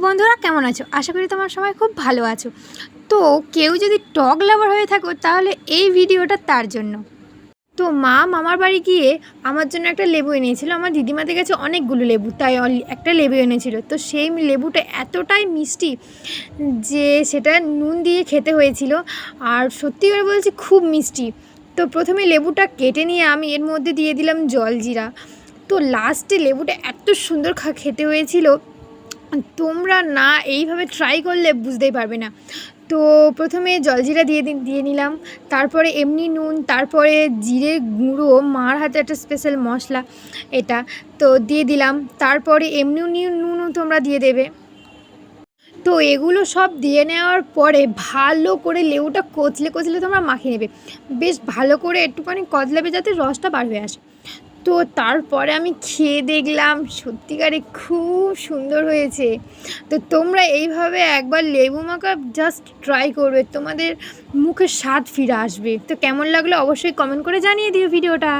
বন্ধুরা কেমন আছো? আশা করি তোমার সবাই খুব ভালো আছো। তো কেউ যদি টক লাভার হয়ে থাকো তাহলে এই ভিডিওটা তার জন্য। তো মা মামার বাড়ি গিয়ে আমার জন্য একটা লেবু এনেছিল। আমার দিদিমাদের কাছে অনেকগুলো লেবু, তাই একটা লেবু এনেছিল। তো সেই লেবুটা এতটাই মিষ্টি যে সেটা নুন দিয়ে খেতে হয়েছিল, আর সত্যি করে বলছি খুব মিষ্টি। তো প্রথমে লেবুটা কেটে নিয়ে আমি এর মধ্যে দিয়ে দিলাম জলজিরা। তো লাস্টে লেবুটা এত সুন্দর খেতে হয়েছিল, তোমরা না এইভাবে ট্রাই করলে বুঝতেই পারবে না। তো প্রথমে জলজিরা দিয়ে নিলাম, তারপরে এমনি নুন, তারপরে জিরে গুঁড়ো, মার হাতে একটা স্পেশাল মশলা এটা, তো দিয়ে দিলাম। তারপরে এমনি নুনও তোমরা দিয়ে দেবে। তো এগুলো সব দিয়ে নেওয়ার পরে ভালো করে লেবুটা কচলে কচলে তোমরা মাখিয়ে নেবে, বেশ ভালো করে একটুখানি কচলাবে যাতে রসটা বার হয়ে আসে। তো তারপরে আমি খেয়ে দেখলাম সত্যিকারে খুব সুন্দর হয়েছে। তো তোমরা এইভাবে একবার লেবু মাখা জাস্ট ট্রাই করবে, তোমাদের মুখে স্বাদ ফিরে আসবে। তো কেমন লাগলো অবশ্যই কমেন্ট করে জানিয়ে দিও ভিডিওটা।